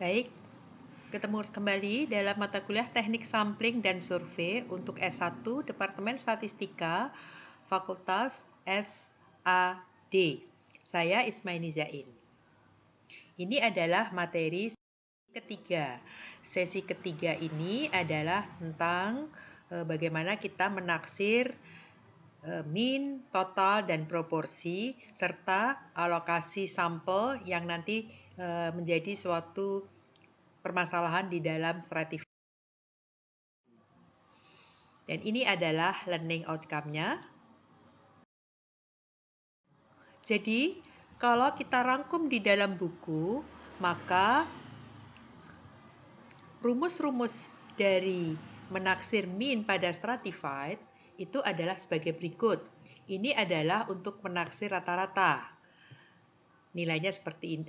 Baik, ketemu kembali dalam mata kuliah Teknik Sampling dan Survei untuk S1 Departemen Statistika Fakultas SAD. Saya Ismaini Zain. Ini adalah materi ketiga. Sesi ketiga ini adalah tentang bagaimana kita menaksir mean, total, dan proporsi, serta alokasi sampel yang nanti menjadi suatu permasalahan di dalam stratifikasi. Dan ini adalah learning outcome-nya. Jadi, kalau kita rangkum di dalam buku, maka rumus-rumus dari menaksir mean pada stratified itu adalah sebagai berikut. Ini adalah untuk menaksir rata-rata. Nilainya seperti ini,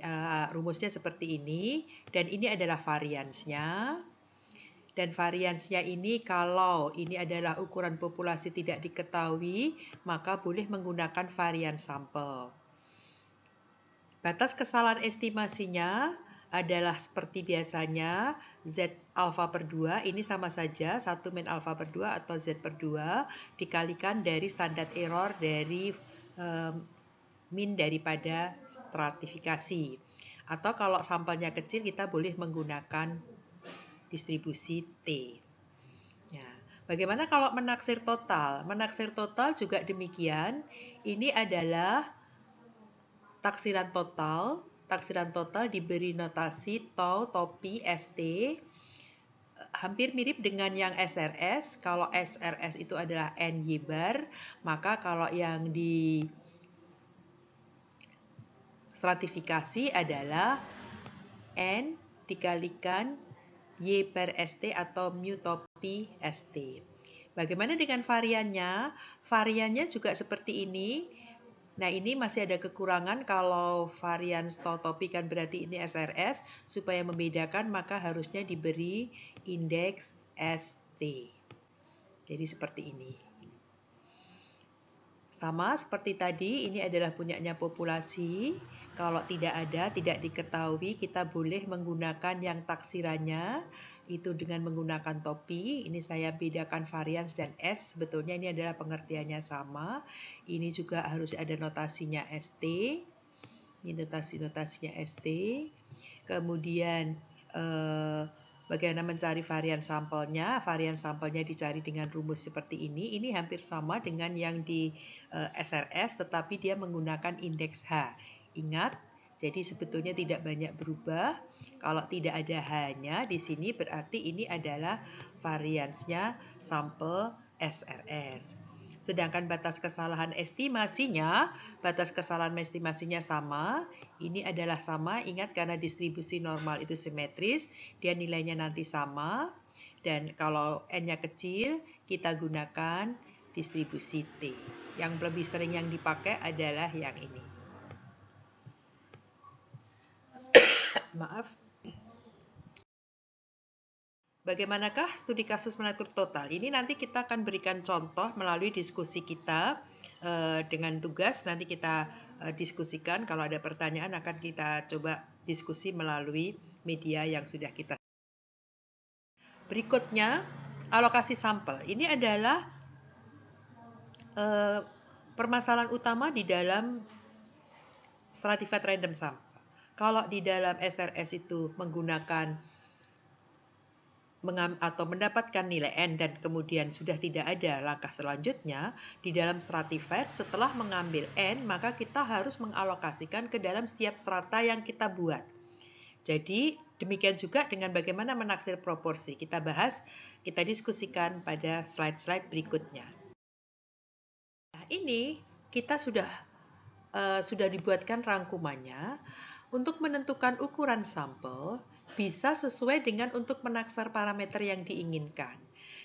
rumusnya seperti ini, dan ini adalah variansnya. Dan variansnya ini kalau ini adalah ukuran populasi tidak diketahui, maka boleh menggunakan varian sampel. Batas kesalahan estimasinya adalah seperti biasanya Z alfa per 2, ini sama saja 1 min alfa per 2 atau Z per 2 dikalikan dari standar error dari min daripada stratifikasi. Atau kalau sampelnya kecil kita boleh menggunakan distribusi T. Ya. Bagaimana kalau menaksir total? Menaksir total juga demikian. Ini adalah taksiran total. Taksiran total diberi notasi tau, topi, ST. Hampir mirip dengan yang SRS. Kalau SRS itu adalah NY bar, maka kalau yang di stratifikasi adalah N dikalikan Y per ST atau mu topi ST. Bagaimana dengan variannya? Variannya juga seperti ini. Nah, ini masih ada kekurangan kalau varian topi kan berarti ini SRS. Supaya membedakan maka harusnya diberi indeks ST. Jadi seperti ini. Sama seperti tadi, ini adalah punyanya populasi. Kalau tidak ada, tidak diketahui, kita boleh menggunakan yang taksirannya. Itu dengan menggunakan topi. Ini saya bedakan varians dan S. Sebetulnya ini adalah pengertiannya sama. Ini juga harus ada notasinya ST. Ini notasinya ST. Kemudian bagaimana mencari varian sampelnya? Varian sampelnya dicari dengan rumus seperti ini. Ini hampir sama dengan yang di SRS, tetapi dia menggunakan indeks H. Ingat, jadi sebetulnya tidak banyak berubah. Kalau tidak ada H-nya di sini berarti ini adalah variansnya sampel SRS. Sedangkan batas kesalahan estimasinya sama. Ini adalah sama, ingat karena distribusi normal itu simetris, dia nilainya nanti sama. Dan kalau N-nya kecil, kita gunakan distribusi T. Yang lebih sering yang dipakai adalah yang ini. Maaf. Bagaimanakah studi kasus mengatur total? Ini nanti kita akan berikan contoh melalui diskusi kita dengan tugas. Nanti kita diskusikan. Kalau ada pertanyaan akan kita coba diskusi melalui media yang sudah kita. Berikutnya, alokasi sampel. Ini adalah permasalahan utama di dalam stratified random sample. Kalau di dalam SRS itu menggunakan atau mendapatkan nilai N dan kemudian sudah tidak ada langkah selanjutnya, di dalam stratified setelah mengambil N maka kita harus mengalokasikan ke dalam setiap strata yang kita buat. Jadi demikian juga dengan bagaimana menaksir proporsi. Kita bahas, kita diskusikan pada slide-slide berikutnya. Nah, ini kita sudah dibuatkan rangkumannya untuk menentukan ukuran sampel bisa sesuai dengan untuk menaksir parameter yang diinginkan.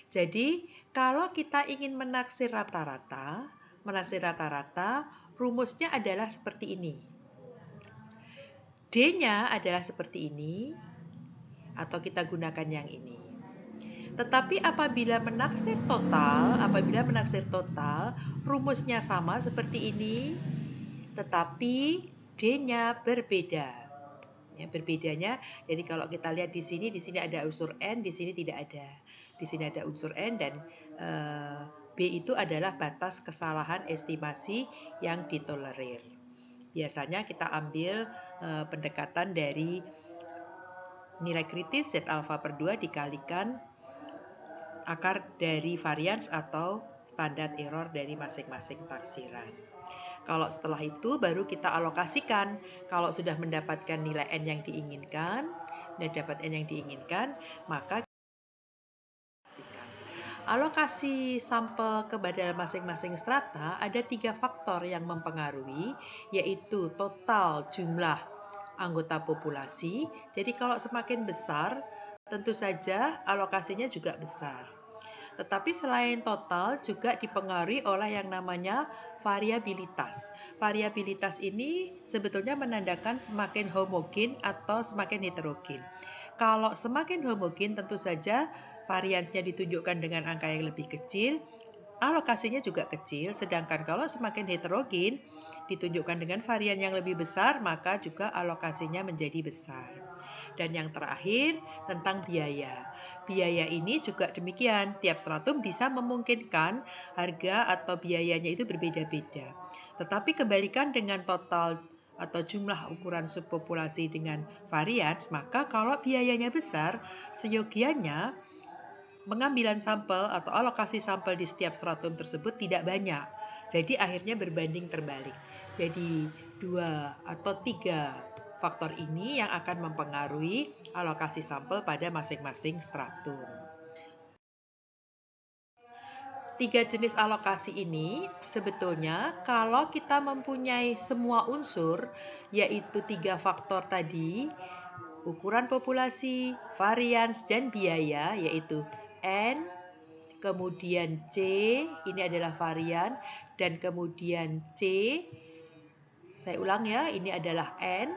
Jadi, kalau kita ingin menaksir rata-rata, rumusnya adalah seperti ini. D-nya adalah seperti ini, atau kita gunakan yang ini. Tetapi apabila menaksir total, rumusnya sama seperti ini, tetapi D-nya berbeda. Ya, berbedanya, jadi kalau kita lihat di sini ada unsur N, di sini tidak ada. Di sini ada unsur N dan B itu adalah batas kesalahan estimasi yang ditolerir. Biasanya kita ambil pendekatan dari nilai kritis Z alfa per 2 dikalikan akar dari varians atau standar error dari masing-masing taksiran. Kalau setelah itu baru kita alokasikan. Kalau sudah mendapatkan nilai N yang diinginkan, maka alokasi sampel kepada masing-masing strata ada 3 faktor yang mempengaruhi, yaitu total jumlah anggota populasi. Jadi kalau semakin besar, tentu saja alokasinya juga besar. Tetapi selain total juga dipengaruhi oleh yang namanya variabilitas. Variabilitas ini sebetulnya menandakan semakin homogen atau semakin heterogen. Kalau semakin homogen tentu saja variansnya ditunjukkan dengan angka yang lebih kecil, alokasinya juga kecil, sedangkan kalau semakin heterogen ditunjukkan dengan varian yang lebih besar, maka juga alokasinya menjadi besar. Dan yang terakhir tentang biaya. Biaya ini juga demikian, tiap stratum bisa memungkinkan harga atau biayanya itu berbeda-beda. Tetapi kebalikan dengan total atau jumlah ukuran subpopulasi dengan varians, maka kalau biayanya besar, seyogianya pengambilan sampel atau alokasi sampel di setiap stratum tersebut tidak banyak. Jadi akhirnya berbanding terbalik. Jadi 2 atau 3 faktor ini yang akan mempengaruhi alokasi sampel pada masing-masing stratum. 3 jenis alokasi ini sebetulnya kalau kita mempunyai semua unsur, yaitu 3 faktor tadi, ukuran populasi, varians, dan biaya, yaitu N, kemudian C, ini adalah varian, dan kemudian C, saya ulang ya, ini adalah N,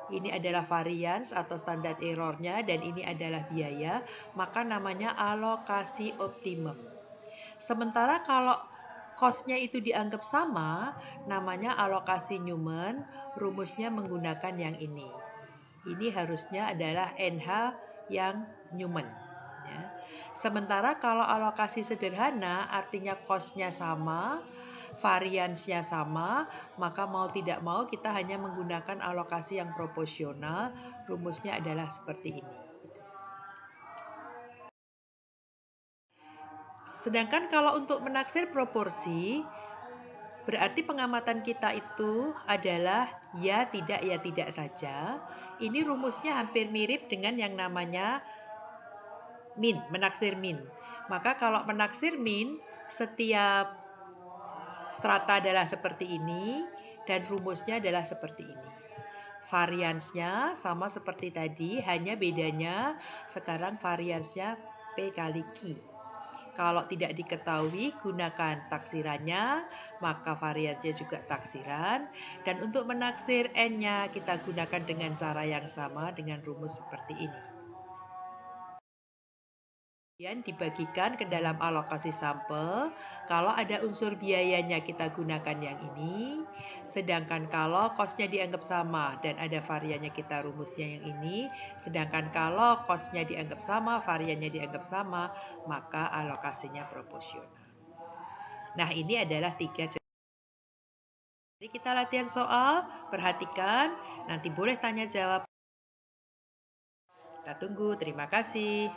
ini adalah varians atau standar errornya, dan ini adalah biaya, maka namanya alokasi optimum. Sementara kalau cost-nya itu dianggap sama, namanya alokasi Newman, rumusnya menggunakan yang ini. Ini harusnya adalah NH yang Newman. Ya. Sementara kalau alokasi sederhana, artinya cost-nya sama, variansnya sama, maka mau tidak mau kita hanya menggunakan alokasi yang proporsional, rumusnya adalah seperti ini. Sedangkan kalau untuk menaksir proporsi, berarti pengamatan kita itu adalah ya tidak saja. Ini rumusnya hampir mirip dengan yang namanya min, menaksir min. Maka kalau menaksir min, setiap strata adalah seperti ini dan rumusnya adalah seperti ini. Variansnya sama seperti tadi, hanya bedanya sekarang variansnya P kali Q. Kalau tidak diketahui, gunakan taksirannya, maka variansnya juga taksiran. Dan untuk menaksir N-nya, kita gunakan dengan cara yang sama dengan rumus seperti ini. Kemudian dibagikan ke dalam alokasi sampel. Kalau ada unsur biayanya kita gunakan yang ini. Sedangkan kalau cost-nya dianggap sama dan ada variannya kita rumusnya yang ini. Sedangkan kalau cost-nya dianggap sama, variannya dianggap sama, maka alokasinya proporsional. Nah, ini adalah 3 jenis. Mari kita latihan soal, perhatikan, nanti boleh tanya jawab. Kita tunggu, terima kasih.